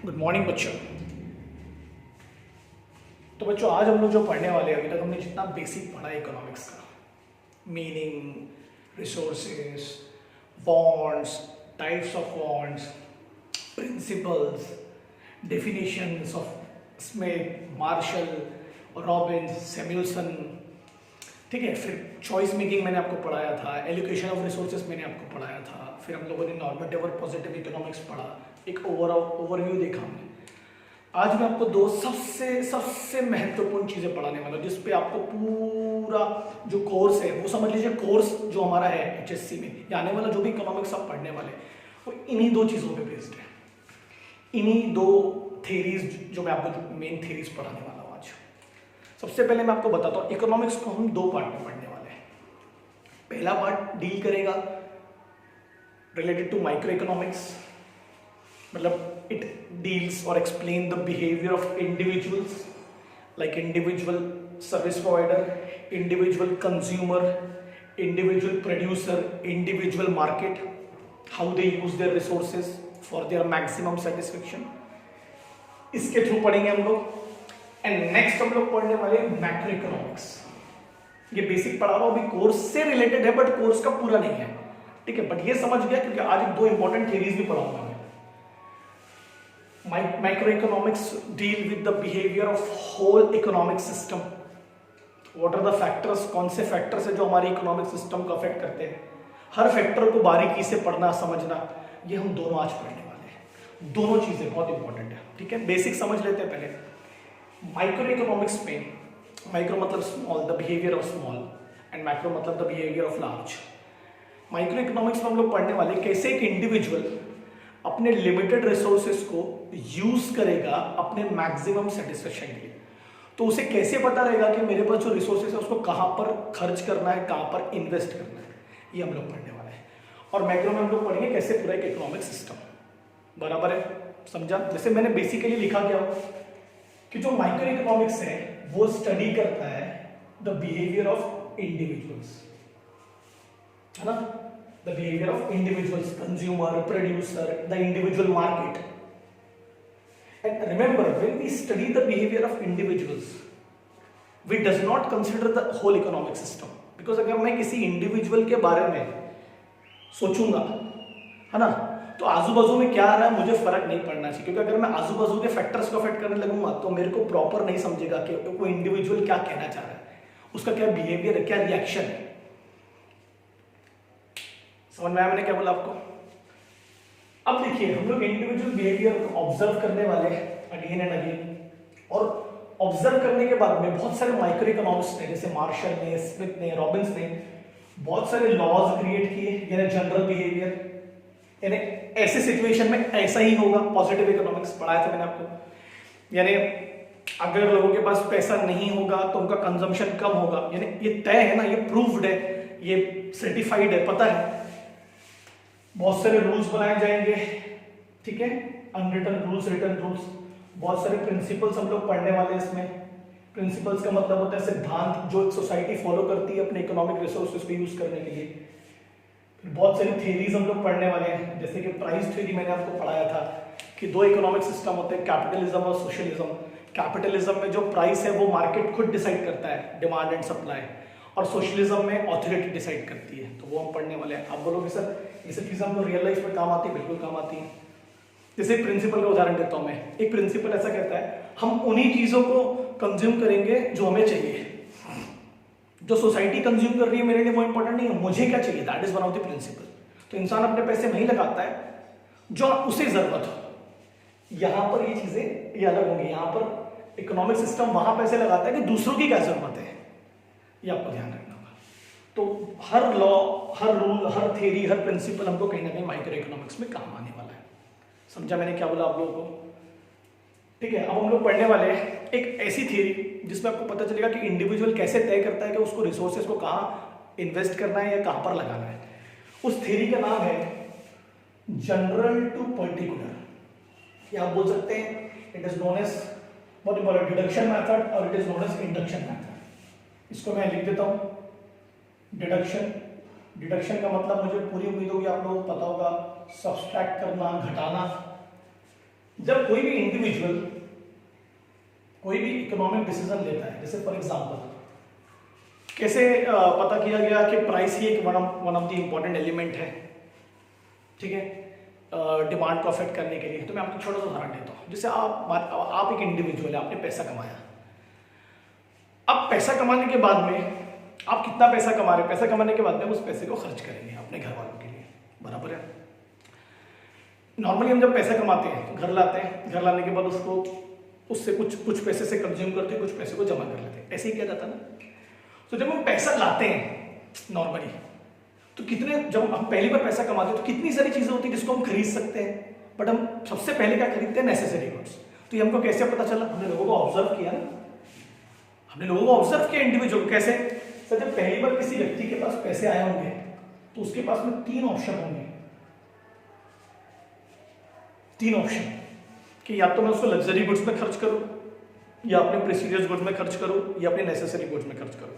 Good morning बच्चों। तो बच्चों आज हम लोग जो पढ़ने वाले हैं, अभी तक हमने जितना बेसिक पढ़ा है इकोनॉमिक्स का, meaning, resources, bonds, types of bonds, principles, definitions of Smith, Marshall, Robbins, Samuelson, ठीक है। फिर चॉइस मेकिंग मैंने आपको पढ़ाया था, एलोकेशन ऑफ रिसोर्सेस मैंने आपको पढ़ाया था। फिर हम लोगों ने नॉर्मेटिव और पॉजिटिव इकोनॉमिक्स पढ़ा, एक ओवरव्यू देखा हमने। आज मैं आपको दो सबसे महत्वपूर्ण चीज़ें पढ़ाने वाला हूँ, जिस पे आपको पूरा जो कोर्स है वो समझ लीजिए। कोर्स जो हमारा है HSC में, या आने वाला जो भी इकोनॉमिक्स आप पढ़ने वाले वो इन्हीं दो चीज़ों पे बेस्ड है, इन्हीं दो थेरीज जो मैं आपको मेन थेरीज पढ़ाने वाला हूँ आज। सबसे पहले मैं आपको बताता हूँ, इकोनॉमिक्स को हम दो पार्ट में पढ़ने वाले हैं। पहला पार्ट डील करेगा रिलेटेड टू माइक्रो इकोनॉमिक्स, मतलब इट डील्स और explain the behaviour of individuals, like individual service provider, individual consumer, individual producer, individual market, how they use their resources for their maximum satisfaction. इसके through पढ़ेंगे हम लोग। And next हम लोग पढ़ने वाले मैक्रो इकोनॉमिक्स। ये बेसिक पढ़ा रहा हूं, अभी कोर्स से रिलेटेड है बट कोर्स का पूरा नहीं है, ठीक है। बट ये समझ गया क्योंकि आज दो इंपॉर्टेंट थ्योरीज भी पढ़ाऊंगा मैं। Micro economics deal with the behaviour of whole economic system. What are the factors, कौन से फैक्टर्स है जो हमारी इकोनॉमिक सिस्टम को अफेक्ट करते हैं। हर फैक्टर को बारीकी से पढ़ना समझना, ये हम दोनों आज पढ़ने वाले हैं। दोनों चीजें बहुत इंपॉर्टेंट है, ठीक है। बेसिक समझ लेते हैं पहले। माइक्रो इकोनॉमिक्स में माइक्रो मतलब small, the behaviour of small, and macro मतलब the behaviour of large. Micro economics में हम लोग पढ़ने वाले कैसे एक इंडिविजुअल अपने लिमिटेड रिसोर्सेज को यूज करेगा अपने मैक्सिमम सेटिस्फेक्शन के लिए। तो उसे कैसे पता रहेगा कि मेरे पास जो रिसोर्सेज है उसको कहाँ पर खर्च करना है, कहाँ पर इन्वेस्ट करना है, ये हम लोग पढ़ने वाले हैं। और मैक्रो में हम लोग पढ़ेंगे कैसे पूरा एक इकोनॉमिक सिस्टम। बराबर है, समझा। जैसे मैंने बेसिकली लिखा क्या कि जो माइक्रो इकोनॉमिक्स है वो स्टडी करता है द बिहेवियर ऑफ इंडिविजुअल्स, है ना, the behaviour of individuals, consumer, producer, the individual market. And remember, when we study the behaviour of individuals we does not consider the whole economic system, because अगर मैं किसी individual के बारे में सोचूंगा, है ना, तो आजू बाजू में क्या आ रहा है मुझे फर्क नहीं पड़ना चाहिए। क्योंकि अगर मैं आजू बाजू के फैक्टर्स को अफेक्ट करने लगूंगा तो मेरे को प्रॉपर नहीं समझेगा कि वो इंडिविजुअल क्या कहना चाह रहा है, उसका क्या बिहेवियर है, क्या रिएक्शन है। समझ में आया मैंने क्या बोला आपको। अब देखिए, हम लोग इंडिविजुअल बिहेवियर को ऑब्जर्व करने वाले हैं अगेन एंड अगेन। और ऑब्जर्व करने के बाद में बहुत सारे माइक्रो इकोनॉमिस्ट ने, जैसे मार्शल ने, स्मिथ ने, रॉबिन्स ने बहुत सारे लॉज क्रिएट किए, यानी जनरल बिहेवियर, यानी ऐसे सिचुएशन में ऐसा ही होगा। पॉजिटिव इकोनॉमिक्स पढ़ाया था मैंने आपको, यानी अगर लोगों के पास पैसा नहीं होगा तो उनका कंजम्पशन कम होगा, यानी ये तय है ना, ये प्रूव्ड है, ये सर्टिफाइड है, पता है। बहुत सारे रूल्स बनाए जाएंगे, ठीक है, अनरिटन रूल्स, रिटन रूल्स। बहुत सारे प्रिंसिपल्स हम लोग पढ़ने वाले हैं इसमें। प्रिंसिपल्स का मतलब होता है सिद्धांत जो एक सोसाइटी फॉलो करती है अपने इकोनॉमिक रिसोर्सेज को यूज करने के लिए। बहुत सारी थ्योरीज हम लोग पढ़ने वाले हैं, जैसे कि प्राइस थ्योरी मैंने आपको पढ़ाया था कि दो इकोनॉमिक सिस्टम होते हैं, कैपिटलिज्म और सोशलिज्म। कैपिटलिज्म में जो प्राइस है वो मार्केट खुद डिसाइड करता है, डिमांड एंड सप्लाई, और सोशलिज्म में ऑथोरिटी डिसाइड करती है। तो वो हम पढ़ने वाले हैं। आप बोलोगे सर ये सब चीजें हमको रियल लाइफ में काम आती है? बिल्कुल काम आती है। जैसे प्रिंसिपल का उदाहरण देता हूं मैं। एक प्रिंसिपल ऐसा कहता है हम उन्हीं चीजों को कंज्यूम करेंगे जो हमें चाहिए। जो सोसाइटी कंज्यूम कर रही है मेरे लिए वो इंपॉर्टेंट नहीं है, मुझे क्या चाहिए, that is one of the principle. तो इंसान अपने पैसे नहीं लगाता है जो उसे जरूरत हो। यहां पर ये चीजें ये अलग होंगी। यहां पर इकोनॉमिक सिस्टम वहां पैसे लगाता है कि दूसरों की क्या जरूरत है, ये आपको ध्यान रखना होगा। तो हर लॉ, हर रूल, हर थ्योरी, हर प्रिंसिपल हमको कहीं ना कहीं माइक्रो इकोनॉमिक्स में काम आने वाला है। समझा मैंने क्या बोला आप लोगों को, ठीक है। अब हम लोग पढ़ने वाले हैं एक ऐसी थ्योरी जिसमें आपको पता चलेगा कि इंडिविजुअल कैसे तय करता है कि उसको रिसोर्सेज को कहाँ इन्वेस्ट करना है या कहाँ पर लगाना है। उस थ्योरी का नाम है जनरल टू पर्टिकुलर, या आप बोल सकते हैं it is known as what you call it deduction method, और it is known as induction method. इसको मैं लिख देता हूं, डिडक्शन। डिडक्शन का मतलब मुझे पूरी उम्मीद होगी आप लोगों को पता होगा, सब्सट्रैक्ट करना, घटाना। जब कोई भी इंडिविजुअल कोई भी इकोनॉमिक डिसीजन लेता है, जैसे फॉर एग्जांपल कैसे पता किया गया कि प्राइस ही एक one of the important element है, ठीक है, डिमांड को अफेक्ट करने के लिए। तो मैं आपको छोटा सा उदाहरण देता हूँ। जैसे आप एक इंडिविजुअल है, आपने पैसा कमाया। अब पैसा कमाने के बाद में आप कितना पैसा कमा रहे हैं, पैसा कमाने के बाद में उस पैसे को खर्च करेंगे अपने घर वालों के लिए, बराबर है। नॉर्मली हम जब पैसा कमाते हैं तो घर लाते हैं, घर लाने के बाद उससे कुछ पैसे से कंज्यूम करते हैं, कुछ पैसे को जमा कर लेते हैं, ऐसे ही किया जाता है ना। तो जब हम पैसा लाते हैं नॉर्मली, तो जब हम पहली बार पैसा कमाते हैं तो कितनी सारी चीजें होती है जिसको हम खरीद सकते हैं, बट हम सबसे पहले क्या खरीदते हैं, नेसेसरी गुड्स। तो ये हमको कैसे पता चला, हमने लोगों को ऑब्जर्व किया ना, हमने लोगों को ऑब्जर्व किया इंडिविजुअल को। कैसे सर, जब पहली बार किसी व्यक्ति के पास पैसे आए होंगे तो उसके पास में 3 ऑप्शन होंगे, 3 ऑप्शन कि या तो मैं उसको लग्जरी गुड्स में खर्च करूं, या अपने प्रेस्टीजियस गुड्स में खर्च करूं, या अपने नेसेसरी गुड्स में खर्च करूं।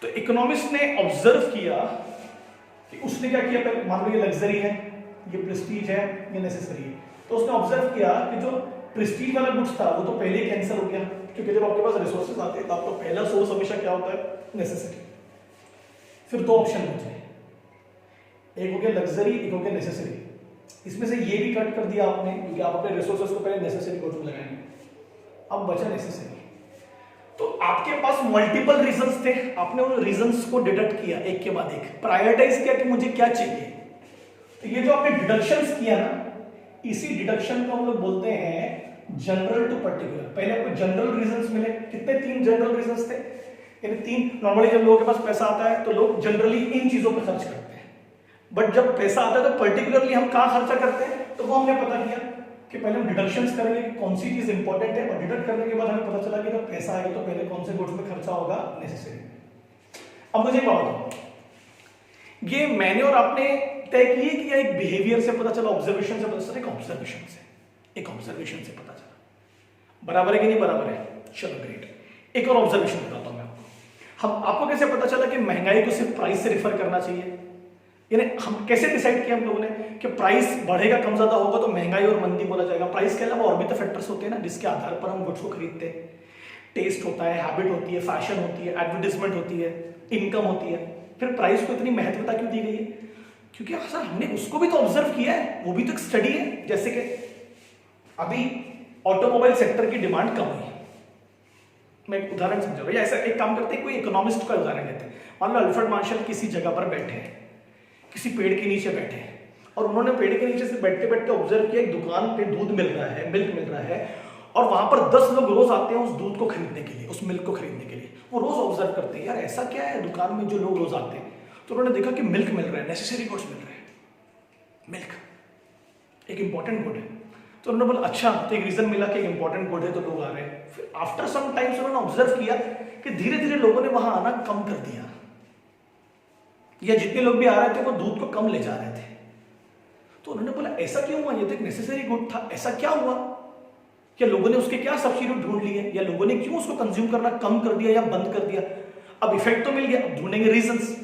तो इकोनॉमिस्ट ने ऑब्जर्व किया कि उसने क्या किया, मान लो ये लग्जरी है, ये प्रेस्टीज है, ये नेसेसरी है। तो उसने ऑब्जर्व किया कि जो प्रेस्टीज वाला गुड्स था वो तो पहले ही कैंसिल हो गया, क्योंकि जब आपके पास रिसोर्सेज आते हैं तो आपका पहला सोर्स हमेशा क्या होता है, नेसेसरी। फिर 2 ऑप्शन बचे, एक हो गया लग्जरी, एक हो गया नेसेसरी। इसमें से ये भी कट कर दिया आपने, क्योंकि आप अपने रिसोर्सेज को पहले नेसेसरी गुड्स में लगाएंगे। अब बचा नेसेसरी। तो आपके पास मल्टीपल रीजंस थे, आपने उन रीजंस को डिडक्ट किया एक के बाद एक, प्रायोरिटाइज किया कि मुझे क्या चाहिए। तो ये जो आपने डिडक्शंस किया ना, इसी डिडक्शन को हम लोग बोलते हैं जनरल टू पर्टिकुलर। पहले आपको जनरल रीजंस मिले, कितने, 3 जनरल रीजंस थे, यानी 3। नॉर्मली जब लोगों के पास पैसा आता है तो लोग जनरली इन चीजों पर खर्च करते हैं, बट जब पैसा आता है तो पर्टिकुलरली हम कहां खर्चा करते हैं, तो वो हमने पता किया कि पहले हम डिडक्शंस करेंगे कि कौन सी चीज इंपॉर्टेंट है, और डिडक्ट करने के बाद हमें पता चला कि जब पैसा आएगा तो पहले कौन से गुड्स में खर्चा होगा, नेसेसरी। अब मुझे बताओ, ये मैंने और आपने तय किए कि एक बिहेवियर से पता चला, ऑब्जर्वेशन से पता चला, एक ऑब्जर्वेशन से पता चला, बराबर है कि नहीं बराबर है। चलो ग्रेट, एक और ऑब्जर्वेशन बताता हूं मैं आपको। हम आपको कैसे पता चला कि महंगाई को सिर्फ प्राइस से रिफर करना चाहिए, यानी हम कैसे डिसाइड किया हम लोगों ने कि प्राइस बढ़ेगा, कम ज्यादा होगा तो महंगाई और मंदी बोला जाएगा। प्राइस के अलावा और भी तो फैक्टर्स होते हैं ना जिसके आधार पर हम गुड्स को खरीदते हैं। टेस्ट होता है, हैबिट होती है, फैशन होती है, एडवर्टाइजमेंट होती है, इनकम होती है। फिर प्राइस को इतनी महत्वता क्यों दी गई है, क्योंकि सर हमने उसको भी तो ऑब्जर्व किया है, वो भी तो एक स्टडी है। जैसे कि अभी ऑटोमोबाइल सेक्टर की डिमांड कम है, मैं एक उदाहरण समझा रहा हूं। ऐसा एक काम करते हैं, कोई इकोनॉमिस्ट का उदाहरण लेते हैं। मान लो अल्फ्रेड मार्शल किसी जगह पर बैठे हैं, किसी पेड़ के नीचे बैठे हैं, और उन्होंने पेड़ के नीचे से बैठते बैठते ऑब्जर्व किया एक दुकान पे दूध मिल रहा है, मिल्क मिल रहा है, और वहां पर 10 लोग रोज आते हैं उस दूध को खरीदने के लिए, उस मिल्क को खरीदने के लिए। वो रोज ऑब्जर्व करते हैं, यार ऐसा क्या है दुकान में जो लोग रोज आते हैं। तो उन्होंने देखा कि मिल्क मिल रहा है, नेसेसरी गुड्स मिल रहे हैं, मिल्क एक इंपॉर्टेंट गुड है। तो उन्होंने बोला अच्छा, तो एक रीजन मिला कि एक इंपॉर्टेंट गुड है तो लोग आ रहे हैं। फिर आफ्टर सम टाइम्स उन्होंने ऑब्जर्व किया कि धीरे धीरे लोगों ने वहां आना कम कर दिया, या जितने लोग भी आ रहे थे वो दूध को कम ले जा रहे थे। तो उन्होंने बोला ऐसा क्यों हुआ, ये तो एक नेसेसरी गुड था, ऐसा क्या हुआ, क्या लोगों ने उसके क्या सब्स्टिट्यूट ढूंढ लिए, या लोगों ने क्यों उसको कंज्यूम करना कम कर दिया या बंद कर दिया। अब इफेक्ट तो मिल गया, अब ढूंढेंगे रीजंस,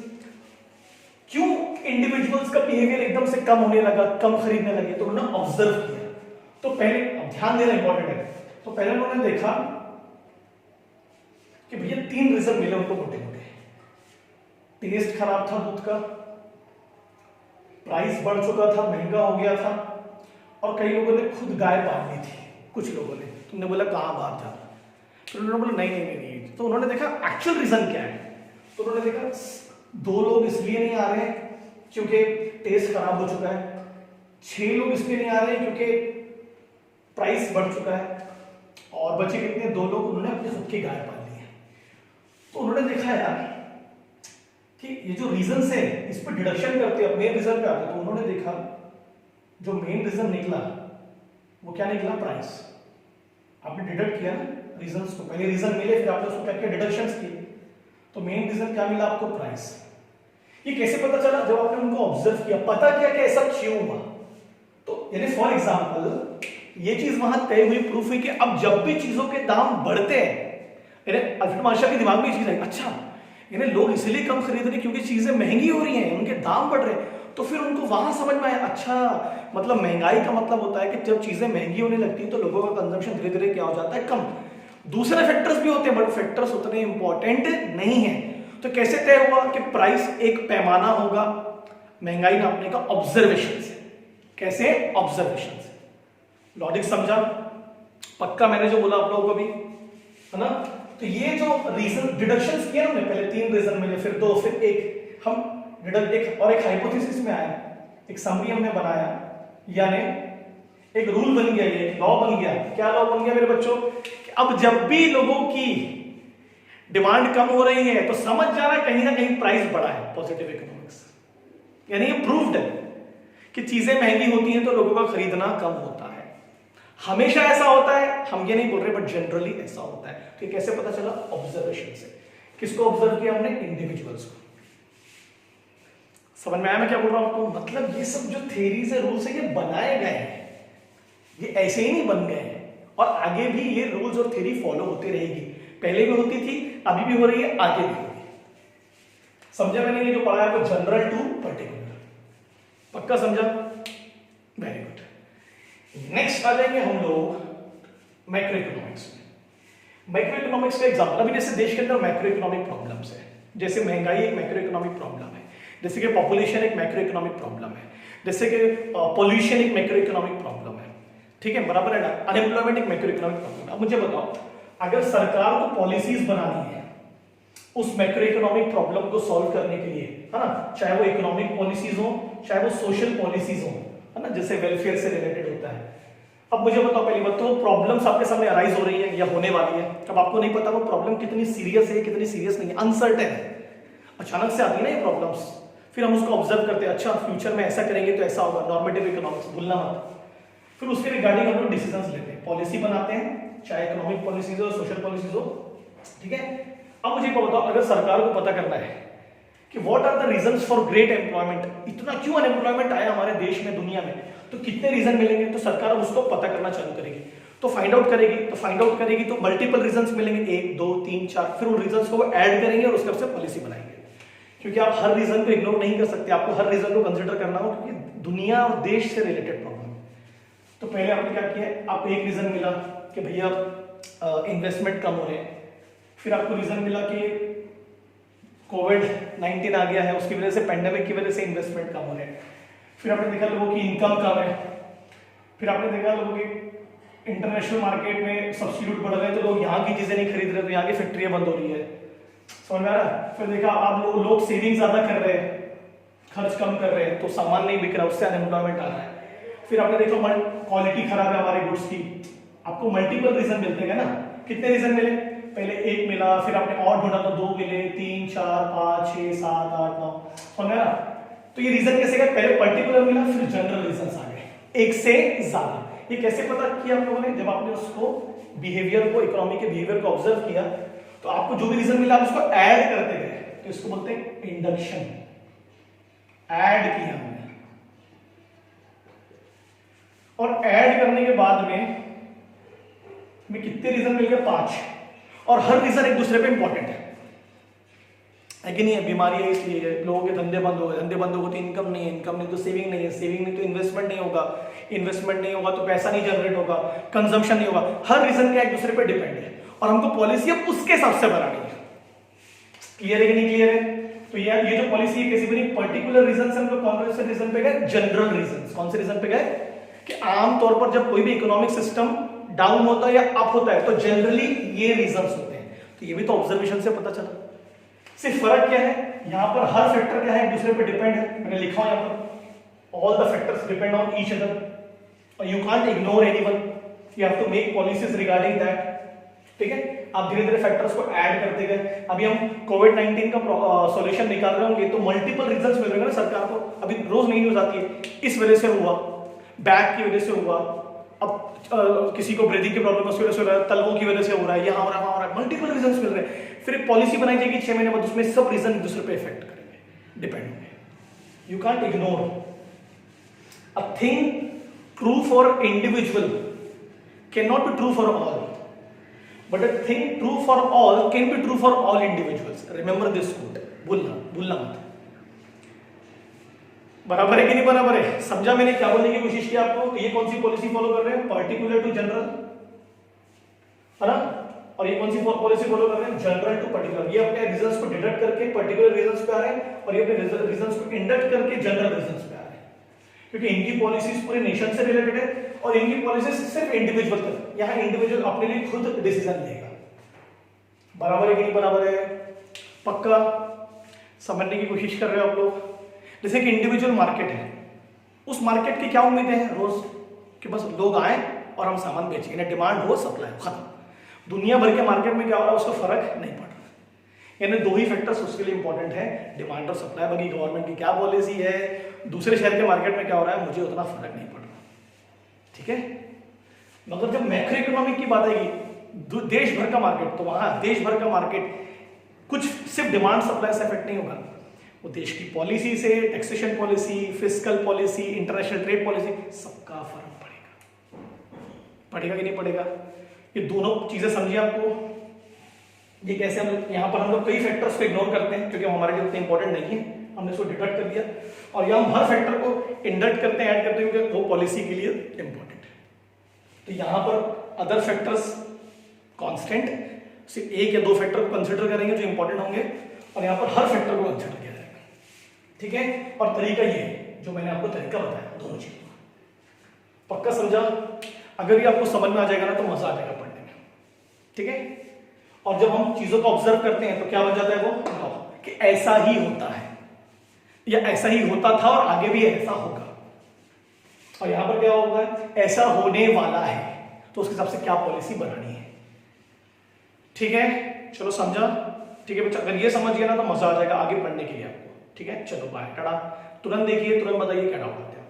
क्यों इंडिविजुअल्स का बिहेवियर एकदम से कम होने लगा, कम खरीदने लगे। तो उन्होंने ऑब्जर्व किया। तो पहले, अब ध्यान देना इंपॉर्टेंट है, तो पहले उन्होंने देखा कि भैया 3 रीजन मिले उनको मोटे मोटे। टेस्ट खराब था दूध का, प्राइस बढ़ चुका था, महंगा हो गया था, और कई लोगों ने खुद गाय पाल ली थी। कुछ लोगों ने, तुमने बोला कहां बाहर जा, तो उन्होंने बोला नहीं। तो उन्होंने देखा एक्चुअल रीजन क्या है। तो उन्होंने देखा 2 लोग इसलिए नहीं आ रहे क्योंकि टेस्ट खराब हो चुका है, 6 लोग इसलिए नहीं आ रहे क्योंकि प्राइस बढ़ चुका है, और बचे कितने, 2 लोग, उन्होंने अपने खुद की गाय पाल ली है। तो उन्होंने देखा यार कि ये जो रीजन है इस पर डिडक्शन करते हैं, मेन रीजन पे आते। तो उन्होंने देखा जो मेन रीजन निकला वो क्या निकला, प्राइस। आपने डिडक्ट किया ना रीजंस को, पहले रीजन मिले फिर आपने उसको क्या किया, डिडक्शंस किए। तो मेन रीजन क्या मिला आपको, प्राइस। ये कैसे पता चला, जब आपने उनको ऑब्जर्व किया, पता किया कि ऐसा क्यों हुआ। तो यानी फॉर एग्जांपल ये चीज वहां तय हुई, प्रूफ हुई कि अब जब भी चीजों के दाम बढ़ते हैं, यानी अल्फ्रेड मार्शल के दिमाग में ये चीज आई, अच्छा यानी लोग इसलिए कम खरीद रहे क्योंकि चीजें महंगी हो रही हैं, उनके दाम बढ़ रहे हैं। तो फिर उनको वहां समझ में आया, अच्छा मतलब महंगाई का मतलब होता है कि जब चीजें महंगी होने लगती है तो लोगों का कंजम्पशन धीरे धीरे क्या हो जाता है, कम। दूसरे फैक्टर्स भी होते हैं बट फैक्टर्स उतने इंपॉर्टेंट नहीं है। तो कैसे तय हुआ कि प्राइस एक पैमाना होगा महंगाई नापने का ऑब्जर्वेशन से। कैसे? ऑब्जर्वेशन से। लॉजिक समझा? पक्का मैंने जो बोला आप लोगों को भी, है ना? तो ये जो रीजन डिडक्शंस किया हमने, पहले 3 रीजन मिले, फिर 2, फिर 1, हम एक और एक हाइपोथेसिस में आया, एक समरी हमने बनाया, यानी एक रूल बन गया, एक लॉ बन गया। क्या लॉ बन गया मेरे बच्चों? कि अब जब भी लोगों की डिमांड कम हो रही है तो समझ जाना कहीं ना कहीं प्राइस बढ़ा है। पॉजिटिव इकोनॉमिक्स यानी ये प्रूव्ड है कि चीजें महंगी होती हैं तो लोगों का खरीदना कम होता है। हमेशा ऐसा होता है हम ये नहीं बोल रहे, बट जनरली ऐसा होता है। तो कैसे पता चला? ऑब्जर्वेशन से। किसको ऑब्जर्व किया हमने? इंडिविजुअल्स को। समझ में आया मैं क्या बोल रहा हूं आपको? मतलब ये सब जो थ्योरीज है, रूल्स है, ये बनाए गए हैं, ये ऐसे ही नहीं बन गए हैं, और आगे भी ये रूल्स और थ्योरी फॉलो होती रहेगी। पहले भी होती थी, अभी भी हो रही है, आगे भी होगी। समझा मैंने ये जो पढ़ा है आपको, जनरल टू पर्टिकुलर? पक्का समझा? Very good. नेक्स्ट आ जाएंगे हम लोग मैक्रो इकोनॉमिक्स में। मैक्रो इकोनॉमिक्स का एग्जाम्पल, अभी जैसे देश के अंदर मैक्रो इकोनॉमिक प्रॉब्लम्स है, जैसे महंगाई एक मैक्रो इकोनॉमिक प्रॉब्लम है, जैसे कि पॉपुलेशन एक मैक्रो इकोनॉमिक प्रॉब्लम है, जैसे कि पॉल्यूशन एक मैक्रो इकोनॉमिक प्रॉब्लम है, ठीक है, बराबर है ना? अनएम्प्लॉयमेंट एक मैक्रो इकोनॉमिक प्रॉब्लम है। अब मुझे बताओ, अगर सरकार को पॉलिसीज बनानी है उस मैक्रो इकोनॉमिक प्रॉब्लम को सॉल्व करने के लिए, है ना, चाहे वो इकोनॉमिक पॉलिसीज हो, चाहे वो सोशल पॉलिसीज हो, है ना, जैसे वेलफेयर से रिलेटेड होता है। अब मुझे बताओ, पहली बात तो प्रॉब्लम्स आपके सामने अराइज हो रही है या होने वाली है, अब आपको नहीं पता वो प्रॉब्लम कितनी सीरियस है कितनी सीरियस नहीं है, अनसर्टेन है, अचानक से आती है ना ये प्रॉब्लम्स, फिर हम उसको ऑब्जर्व करते हैं, अच्छा फ्यूचर में ऐसा करेंगे तो ऐसा होगा, नॉर्मेटिव इकोनॉमिक्स भूलना मत। फिर उसके रिगार्डिंग हम लोग डिसीजंस लेते हैं, पॉलिसी बनाते हैं, चाहे इकोनॉमिक पॉलिसीज हो, सोशल पॉलिसीज हो, ठीक है। अब मुझे बताओ, अगर सरकार को पता करना है कि what are the reasons for great employment, इतना क्यों अनएम्प्लॉयमेंट आया हमारे देश में, दुनिया में, तो कितने रीजन मिलेंगे, तो सरकार उसको पता करना चालू करेगी, तो फाइंड आउट करेगी, तो मल्टीपल रीजंस मिलेंगे, 1 2 3 4, फिर उन रीजंस को ऐड करेंगे और उसके बाद से पॉलिसी बनाएंगे। क्योंकि आप हर रीजन को इग्नोर नहीं कर सकते, आपको हर रीजन को कंसिडर करना हो, क्योंकि दुनिया और देश से रिलेटेड प्रॉब्लम। तो पहले आपने क्या किया, आपको एक रीजन मिला कि भैया इन्वेस्टमेंट कम हो रहे हैं, फिर आपको रीजन मिला कि कोविड-19 आ गया है, उसकी वजह से, पेंडेमिक की वजह से इन्वेस्टमेंट कम हो रहे हैं, फिर आपने देखा लोगों की इनकम कम है, फिर आपने देखा लोगों की इंटरनेशनल मार्केट में सब्सिट्यूट बढ़ गए तो लोग यहाँ की चीजें नहीं खरीद रहे, तो यहाँ की फैक्ट्रियां बंद हो रही है, समझ में आ रहा है। फिर देखा आप लोग सेविंग ज्यादा कर रहे हैं, खर्च कम कर रहे हैं, तो सामान नहीं बिक रहा, उससे अनएम्प्लॉयमेंट आ रहा है। फिर आपने देखा क्वालिटी खराब है हमारे गुड्स की, आपको मल्टीपल रीजन मिलते हैं ना, कितने रीजन मिले, पहले 1 मिला, फिर आपने और ढूंढा तो 2 मिले, 3 4 5 6 7 8 9, समझ में आ रहा। तो ये रीजन कैसे गए, पहले पर्टिकुलर मिला, फिर जनरल रीजंस आ गए, एक से ज्यादा। ये कैसे पता किया आप लोगों ने, जब आपने उसको बिहेवियर को, इकोनॉमी के बिहेवियर को ऑब्जर्व किया, तो आपको जो भी रीजन मिला आप उसको ऐड करते गए, तो इसको बोलते हैं इंडक्शन, ऐड किया हमने, और ऐड करने के बाद में कितने रीजन मिल गए, 5, और हर रीजन एक दूसरे पे इंपॉर्टेंट है कि नहीं है। बीमारी है इसलिए है, लोगों के धंधे बंद हो गए, धंधे बंद हो गए तो इनकम नहीं है, इनकम नहीं तो सेविंग नहीं है, सेविंग नहीं तो इन्वेस्टमेंट नहीं होगा, इन्वेस्टमेंट नहीं होगा तो पैसा नहीं जनरेट होगा, कंजम्पशन नहीं होगा, हर रीजन क्या एक दूसरे पे डिपेंड है, और हमको पॉलिसी अब उसके हिसाब से बनानी है। क्लियर है कि नहीं क्लियर है? तो ये जो पॉलिसी है किसी भी पर्टिकुलर रीजन से हम लोग कौन से रीजन पे गए, जनरल रीजन। कौन से रीजन पे गए कि आमतौर पर जब कोई भी इकोनॉमिक सिस्टम डाउन होता है या अप होता है तो जनरली ये रीजंस होते हैं। तो ये भी तो ऑब्जर्वेशन से पता चला। सिर्फ फर्क क्या है, यहां पर हर फैक्टर क्या है, एक दूसरे पे डिपेंड है। मैंने लिखा हूं यहां पर all the factors depend on each other और you can't ignore anyone, you have to make policies regarding that. ठीक है, आप धीरे धीरे फैक्टर्स को ऐड करते गए। अभी हम कोविड-19 का सॉल्यूशन निकाल रहे होंगे तो मल्टीपल रीजंस मिल रहे हैं ना सरकार को। अभी रोज नहीं न्यूज आती है, इस वजह से हुआ, बैक की वजह से हुआ, अब किसी को ब्रीदिंग की प्रॉब्लम उसकी वजह से हो रहा है, तलवों की वजह से हो रहा है, यहाँ हो रहा है, मल्टीपल रीजंस मिल रहे हैं। फिर एक पॉलिसी बनाई जाएगी 6 महीने बाद, उसमें सब रीजन एक दूसरे पे इफेक्ट करेंगे, डिपेंड होंगे। You can't ignore a thing true for individual can not be true for all, but a thing true for all can be true for all individuals. Remember this quote, भूलना मत। बराबर है कि नहीं बराबर है? समझा मैंने क्या बोलने की कोशिश की आपको? ये कौन सी पॉलिसी फॉलो कर रहे हैं? पर्टिकुलर टू जनरल, है ना? और ये कौन सी पॉलिसी फॉलो कर रहे हैं? General to particular. ये अपने रीजंस को डिडक्ट करके पर्टिकुलर रीजंस पे आ रहे हैं और ये अपने रीजंस को इंडक्ट करके जनरल रीजंस पे आ रहे हैं, क्योंकि इनकी पॉलिसीज पूरे नेशन से रिलेटेड है और इनकी पॉलिसीज सिर्फ इंडिविजुअल तक, यहाँ इंडिविजुअल अपने लिए खुद डिसीजन लेगा। बराबर है कि नहीं बराबर है? पक्का समझने की कोशिश कर रहे हो आप लोग? जैसे कि इंडिविजुअल मार्केट है, उस मार्केट की क्या उम्मीदें हैं रोज कि बस लोग आए और हम सामान बेचें, यानी डिमांड हो सप्लाई हो, खत्म। दुनिया भर के मार्केट में क्या हो रहा है उसका फर्क नहीं पड़ रहा। यानी दो ही फैक्टर्स उसके लिए इंपॉर्टेंट है, डिमांड और सप्लाई। बाकी गवर्नमेंट की क्या पॉलिसी है, दूसरे शहर के मार्केट में क्या हो रहा है, मुझे उतना फर्क नहीं पड़ रहा। ठीक है, मगर जब मैक्रो इकोनॉमिक की बात आएगी, देश भर का मार्केट, तो वहां देश भर का मार्केट कुछ सिर्फ डिमांड सप्लाई से इफेक्ट नहीं होगा, वो देश की पॉलिसी से, taxation policy, fiscal policy, international trade policy, सबका फर्क पड़ेगा कि नहीं पड़ेगा? ये दोनों चीजें समझिए आपको। ये कैसे हम यहाँ पर हम लोग कई फैक्टर्स को इग्नोर करते हैं क्योंकि हमारे लिए उतने इंपॉर्टेंट नहीं है, हमने उसको डिडक्ट कर दिया, और यहाँ हम हर फैक्टर को इंडक्ट करते हैं, ऐड करते हैं क्योंकि वो पॉलिसी के लिए इंपॉर्टेंट है। तो यहाँ पर अदर फैक्टर्स कांस्टेंट, सिर्फ एक या दो फैक्टर को कंसिडर करेंगे जो इंपॉर्टेंट होंगे, और यहाँ पर हर फैक्टर को कंसिडर किया जाएगा। ठीक है, और तरीका ये जो मैंने आपको तरीका बताया दोनों चीजों का, पक्का समझा? अगर ये आपको समझ में आ जाएगा ना तो मजा आ जाएगा पढ़ने में। ठीक है, और जब हम चीजों को ऑब्जर्व करते हैं तो क्या बन जाता है वो कि ऐसा ही होता है या ऐसा ही होता था और आगे भी ऐसा होगा, और यहां पर क्या होगा, ऐसा होने वाला है, तो उसके हिसाब से क्या पॉलिसी बनानी है। ठीक है, चलो समझा? ठीक है बच्चा, अगर ये समझ गया ना तो मजा आ जाएगा आगे पढ़ने के लिए आपको। ठीक है, चलो बाय, टाटा। तुरंत देखिए, तुरंत बताइए क्या डाउट आते हैं।